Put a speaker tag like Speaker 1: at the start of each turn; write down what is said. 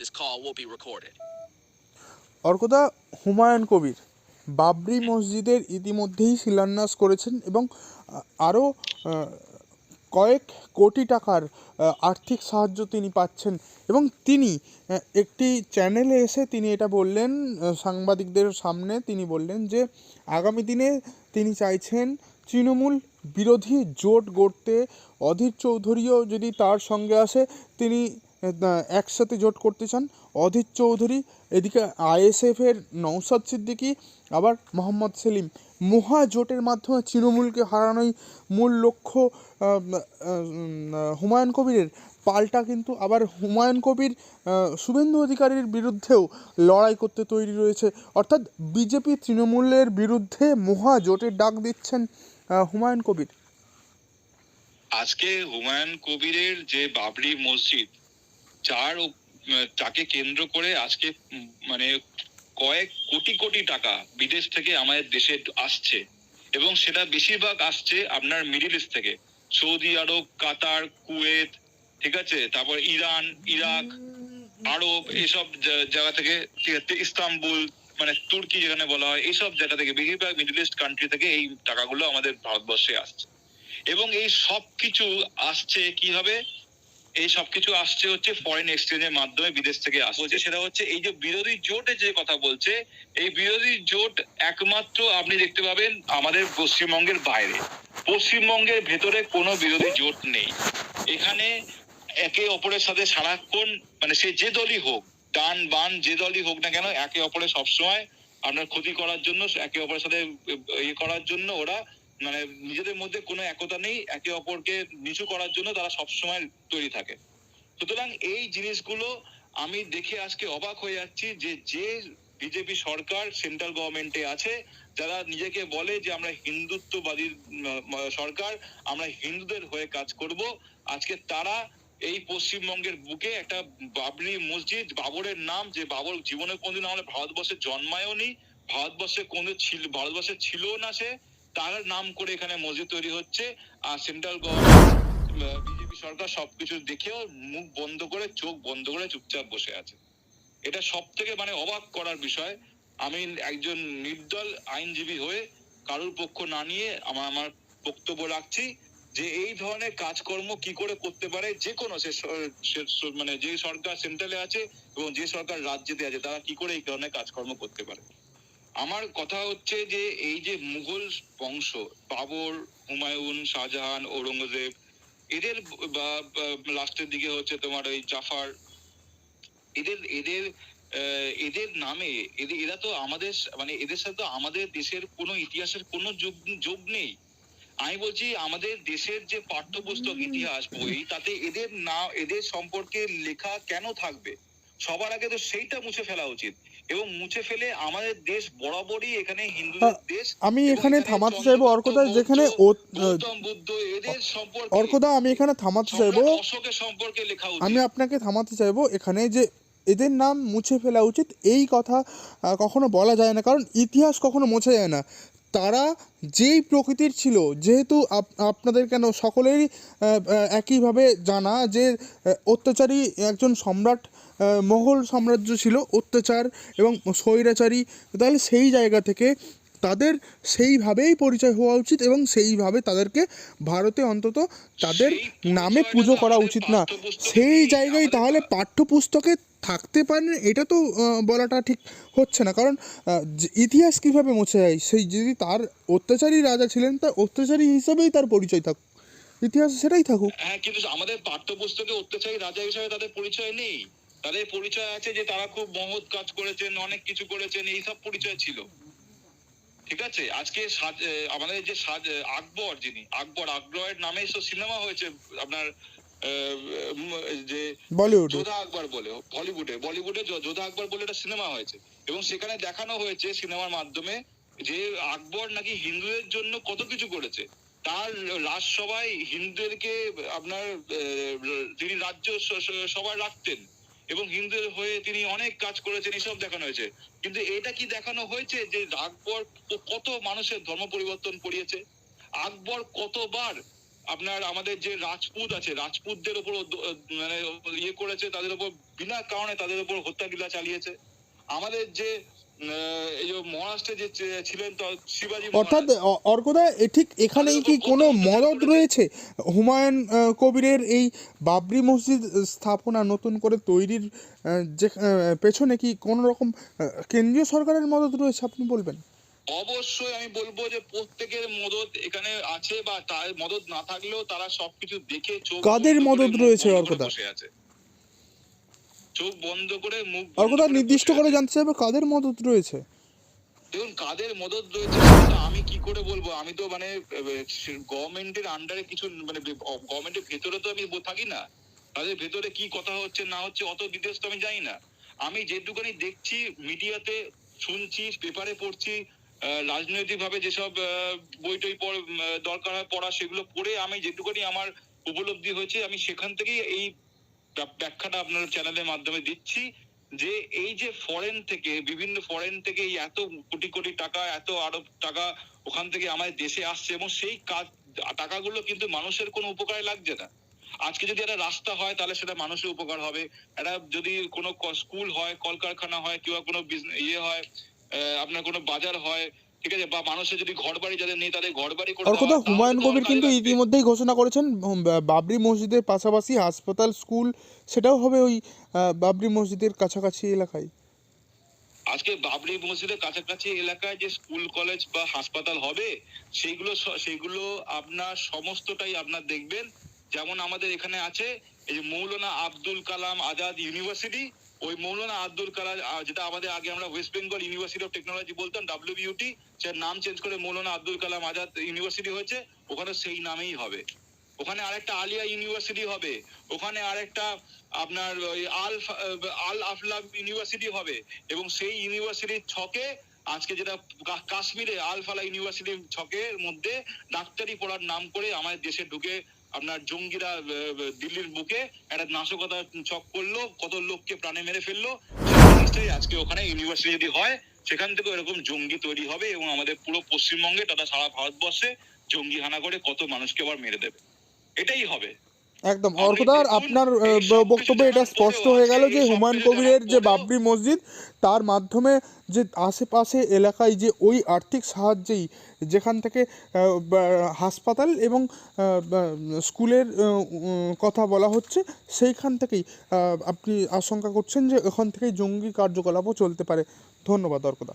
Speaker 1: This call will be recorded.
Speaker 2: অর্কদা, Humayun Kabir Babri মসজিদের ইতিমধ্যেই শিলান্যাস করেছেন এবং আরও কয়েক কোটি টাকার আর্থিক সাহায্য তিনি পাচ্ছেন এবং তিনি একটি চ্যানেলে এসে তিনি এটা বললেন, সাংবাদিকদের সামনে তিনি বললেন যে আগামী দিনে তিনি চাইছেন তৃণমূল বিরোধী জোট গড়তে। অধীর চৌধুরীও যদি তার সঙ্গে আসে, তিনি একসাথে জোট করতে চান। অধীর চৌধুরী, এদিকে আইএসএফের নওশাদ সিদ্দিকী, আবার মোহাম্মদ সেলিম, মহাজোটের মাধ্যমে তৃণমূলকে হারানোই মূল লক্ষ্য হুমায়ুন কবিরের। পাল্টা কিন্তু আবার হুমায়ুন কবির শুভেন্দু অধিকারীর বিরুদ্ধেও লড়াই করতে তৈরি রয়েছে। অর্থাৎ বিজেপি তৃণমূলের বিরুদ্ধে মহাজোটের ডাক দিচ্ছেন হুমায়ুন কবির।
Speaker 3: আজকে হুমায়ুন কবিরের যে বাবরি মসজিদ, তাকে কেন্দ্র করে আজকে মানে কয়েক কোটি কোটি টাকা বিদেশ থেকে আমাদের দেশে আসছে, এবং সেটা বেশিরভাগ আসছে আপনার মিডল ইস্ট থেকে, সৌদি আরব, কাতার, কুয়েত, ঠিক আছে, তারপর ইরান, ইরাক, আরব, এইসব জায়গা থেকে, ঠিক আছে, ইস্তাম্বুল, মানে তুর্কি যেখানে বলা হয়, এইসব জায়গা থেকে, বেশিরভাগ মিডল ইস্ট কান্ট্রি থেকে এই টাকাগুলো আমাদের ভারতবর্ষে আসছে। এবং এই সব কিছু আসছে কিভাবে? এই সবকিছু আসছে হচ্ছে ফরেন এক্সচেঞ্জের মাধ্যমে, বিদেশ থেকে আসছে। সেটা হচ্ছে এই যে বিরোধী জোটে যে কথা বলছে, এই বিরোধী জোট একমাত্র আপনি দেখতে পাবেন আমাদের পশ্চিমবঙ্গের বাইরে। পশ্চিমবঙ্গের ভেতরে কোনো বিরোধী জোট নেই। এখানে একে অপরের সাথে সারাক্ষণ, মানে সে যে দলই হোক, ডান বান যে দলই হোক না কেন, একে অপরের সবসময় আপনার ক্ষতি করার জন্য, একে অপরের সাথে ইয়ে করার জন্য ওরা, মানে নিজেদের মধ্যে কোনো একতা নেই, একে অপরকে নিচু করার জন্য তারা সবসময় তৈরি থাকে। সুতরাং এই জিনিসগুলো আমি দেখে আজকে অবাক হয়ে যাচ্ছি যে বিজেপি সরকার সেন্ট্রাল গভর্নমেন্টে আছে, যারা নিজেকে বলে যে আমরা হিন্দুত্ববাদী সরকার, আমরা হিন্দুদের হয়ে কাজ করব, আজকে তারা এই পশ্চিমবঙ্গের বুকে একটা বাবরি মসজিদ, বাবরের নাম, যে বাবর জীবনে কোনদিন আমাদের ভারতবর্ষে জন্মায়ও নি, ভারতবর্ষে ছিল না, সে তার নাম করে এখানে মসজিদ তৈরি হচ্ছে। আর সেন্ট্রাল গভর্নমেন্ট, বিজেপি সরকার সবকিছু দেখেও মুখ বন্ধ করে, চোখ বন্ধ করে চুপচাপ বসে আছে। এটা সব থেকে মানে অবাক করার বিষয়। আমি একজন নির্দল আইনজীবী হয়ে কারোর পক্ষ না নিয়ে আমার বক্তব্য রাখছি যে এই ধরনের কাজকর্ম কি করে করতে পারে যে কোনো, মানে যে সরকার সেন্ট্রালে আছে এবং যে সরকার রাজ্যেতে আছে, তারা কি করে এই ধরনের কাজকর্ম করতে পারে। আমার কথা হচ্ছে যে এই যে মুঘল বংশ, বাবর, হুমায়ুন, শাহজাহান, ঔরঙ্গজেব, এদের লাস্টের দিকে হচ্ছে তোমার ওই জাফর, এদের নামে এরা তো আমাদের, মানে এদের সাথে আমাদের দেশের কোনো ইতিহাসের কোনো যোগ নেই। আমি বলছি আমাদের দেশের যে পাঠ্যপুস্তক ইতিহাস বই, তাতে এদের সম্পর্কে লেখা কেন থাকবে? সবার আগে তো সেইটা মুছে ফেলা উচিত, এবং মুছে ফেলে আমাদের দেশ বরাবরই এখানে হিন্দুদের দেশ।
Speaker 2: আমি এখানে থামাতে চাইবো অর্কদা, যেখানে
Speaker 3: গৌতম বুদ্ধ, এদের সম্পর্কে
Speaker 2: অর্কদা আমি এখানে থামাতে চাইবো,
Speaker 3: অশোকের সম্পর্কে লেখা উচিত।
Speaker 2: আমি আপনাকে থামাতে চাইবো এখানে, যে এদের নাম মুছে ফেলা উচিত এই কথা কখনো বলা যায় না, কারণ ইতিহাস কখনো মোছা যায় না। তারা যেই প্রকৃতির ছিল, যেহেতু আপনাদের কেন সকলেরই একইভাবে জানা যে অত্যাচারী একজন সম্রাট, মোগল সাম্রাজ্য ছিল অত্যাচার এবং স্বৈরাচারী, তাহলে সেই জায়গা থেকে তাদের সেইভাবেই পরিচয় হওয়া উচিত এবং সেইভাবে তাদেরকে ভারতে অন্তত তাদের নামে পুজো করা উচিত না। সেই জায়গায় তাহলে পাঠ্যপুস্তকে থাকতে পারেন, এটা তো বলাটা ঠিক হচ্ছে না, কারণ ইতিহাস কীভাবে মুছে যায়? সেই যদি তার অত্যাচারী রাজা ছিলেন, তার অত্যাচারী হিসাবেই তার পরিচয় থাকুক, ইতিহাসে সেটাই থাকুক।
Speaker 3: হ্যাঁ, কিন্তু আমাদের পাঠ্যপুস্তকে অত্যাচারী রাজা হিসাবে তাদের পরিচয় নেই। তাদের পরিচয় আছে যে তারা খুব মহৎ কাজ করেছেন, অনেক কিছু করেছেন, এইসব পরিচয় ছিল। ঠিক আছে, আজকে আমাদের যে আকবর, যিনি আকবরের নামে সব সিনেমা হয়েছে আপনার, যে
Speaker 2: বলিউড,
Speaker 3: যোধা আকবর বলে, বলিউডে যোধা আকবর বলে একটা সিনেমা হয়েছে, এবং সেখানে দেখানো হয়েছে সিনেমার মাধ্যমে যে আকবর নাকি হিন্দুদের জন্য কত কিছু করেছে। তার রাজসভায় হিন্দুদেরকে আপনার তিনি রাজ্য সভায় রাখতেন, এবং হিন্দুদের হয়ে তিনি অনেক কাজ করেছেন, এসব দেখানো হয়েছে। কিন্তু এটা কি দেখানো হয়েছে যে আকবর কত মানুষের ধর্ম পরিবর্তন করিয়েছে? আকবর কতবার আপনার আমাদের যে রাজপুত আছে, রাজপুতদের উপর মানে ইয়ে করেছে, তাদের উপর বিনা কারণে তাদের উপর হত্যাগিলা চালিয়েছে। আমাদের যে এই যে মহারাষ্ট্রে যে ছিলেন শিবাজি
Speaker 2: অর্থাৎ
Speaker 3: মহারাজ,
Speaker 2: অর্কদা ঠিক
Speaker 3: তাদের
Speaker 2: এখানেই
Speaker 3: উপর
Speaker 2: কি
Speaker 3: কত
Speaker 2: কোনো
Speaker 3: অত্যাচার
Speaker 2: মদদ
Speaker 3: করেছে।
Speaker 2: রয়েছে হুমায়ুন কবিরের এই বাবরি মসজিদ স্থাপনা নতুন করে তৈরির যে পেছনে কি কোনো রকম কেন্দ্রীয় সরকারের মদদ রয়েছে আপনি বলবেন?
Speaker 3: অবশ্যই আমি বলবো যে প্রত্যেকের মদত এখানে আছে, বা তার মদত না থাকলেও তারা সবকিছু দেখে চোখ
Speaker 2: কাদের
Speaker 3: বন্ধ করে
Speaker 2: মদদ
Speaker 3: মুখ
Speaker 2: রয়েছে
Speaker 3: বন্ধ করে
Speaker 2: অর্কদা?
Speaker 3: বসে আছে, চোখ বন্ধ করে মুখ বন্ধ
Speaker 2: অর্কদা
Speaker 3: করে
Speaker 2: নির্দিষ্ট
Speaker 3: বসে
Speaker 2: করে
Speaker 3: আছে।
Speaker 2: জানতে চাইবো কাদের মদদ রয়েছে?
Speaker 3: দেখুন কাদের মদত রয়েছে সেটা আমি কি করে বলবো, আমি তো মানে গভর্নমেন্টের আন্ডারে কিছু মানে গভর্নমেন্টের ভেতরে তো আমি থাকি না, তাদের ভেতরে কি কথা হচ্ছে না হচ্ছে অত ডিটেলস তো আমি জানি না। আমি যেটুকুনি দেখছি মিডিয়াতে, শুনছি, পেপারে পড়ছি, রাজনৈতিক ভাবে যেসব বই টই দরকার হয় পড়া, সেগুলো পড়ে আমি যেটুকুনি আমার উপলব্ধি হয়েছে আমি সেখান থেকেই এই ব্যাখ্যাটা আপনার চ্যানেলের মাধ্যমে দিচ্ছি, যে এই যে ফরেন থেকে, বিভিন্ন ফরেন থেকে এই এত কোটি কোটি টাকা, এত আরব টাকা ওখান থেকে আমাদের দেশে আসছে, এবং সেই কাজ টাকাগুলো কিন্তু মানুষের কোনো উপকারে লাগছে না। আজকে যদি একটা রাস্তা হয় তাহলে সেটা মানুষের উপকার হবে, একটা যদি কোনো স্কুল হয়, কলকারখানা হয়, কিংবা কোনো ইয়ে হয়, আপনার কোনো বাজার হয়, ঠিক আছে, বা মানুষের যদি ঘর বাড়ি যাদের নেই তাদের ঘর বাড়ি করে দেওয়া
Speaker 2: অর্কদা
Speaker 3: হয়, তাহলে
Speaker 2: হুমায়ুন
Speaker 3: তো আমার
Speaker 2: কবির
Speaker 3: কাজে
Speaker 2: কিন্তু
Speaker 3: লাগবে।
Speaker 2: ইতিমধ্যেই ঘোষণা করেছেন বাবরি মসজিদের পাশাপাশি হাসপাতাল, স্কুল সেটাও হবে ওই বাবরি মসজিদের কাছাকাছি এলাকায়।
Speaker 3: আজকে বাবরি মসজিদের কাছাকাছি এলাকায় যে স্কুল, কলেজ বা হাসপাতাল হবে, সেগুলো আপনার সমস্তটাই আপনার দেখবেন, যেমন আমাদের এখানে আছে এই যে মৌলানা আব্দুল কালাম আজাদ ইউনিভার্সিটি, ওই মৌলানা আব্দুল কালাম যেটা আমাদের আগে আমরা West Bengal university of technology বলতাম, WBUT, সে নাম চেঞ্জ করে মৌলানা আব্দুল কালাম আজাদ ইউনিভার্সিটি হয়েছে, ওখানে সেই নামেই হবে। ওখানে আরেকটা আলিয়া ইউনিভার্সিটি হবে, ওখানে আরেকটা আপনার ওই আল আফলাম ইউনিভার্সিটি হবে, এবং সেই ইউনিভার্সিটির ছকে আজকে যেটা কাশ্মীরে আল ফালা ইউনিভার্সিটির ছকের মধ্যে ডাক্তারি পড়ার নাম করে আমাদের দেশে ঢুকে আপনার জঙ্গিরা দিল্লির বুকে একটা নাশকতার ছক করলো, কত লোককে প্রাণে মেরে ফেললো, সেই জিনিসটাই আজকে ওখানে ইউনিভার্সিটি যদি হয়, সেখান থেকে এরকম জঙ্গি তৈরি হবে, এবং আমাদের পুরো পশ্চিমবঙ্গে তথা সারা ভারতবর্ষে জঙ্গি হানা করে কত মানুষকে আবার মেরে দেবে, এটাই হবে।
Speaker 2: একদম
Speaker 3: আপনি
Speaker 2: অর্কদার
Speaker 3: দেখুন,
Speaker 2: আপনার
Speaker 3: এই সব কিছু
Speaker 2: বক্তব্যে এটা
Speaker 3: জানার
Speaker 2: স্পষ্ট
Speaker 3: পরেও,
Speaker 2: হয়ে গেল
Speaker 3: আজকে
Speaker 2: যে
Speaker 3: এই সব
Speaker 2: হুমায়ুন
Speaker 3: কিছু
Speaker 2: কবিরের
Speaker 3: জানার
Speaker 2: যে
Speaker 3: পরেও
Speaker 2: বাবরি মসজিদ তার মাধ্যমে যে আশেপাশে এলাকায় যে ওই আর্থিক সাহায্যেই যেখান থেকে হাসপাতাল এবং স্কুলের কথা বলা হচ্ছে সেইখান থেকেই আপনি আশঙ্কা করছেন যে ওখান থেকেই জঙ্গি কার্যকলাপও চলতে পারে। ধন্যবাদ অর্কদা।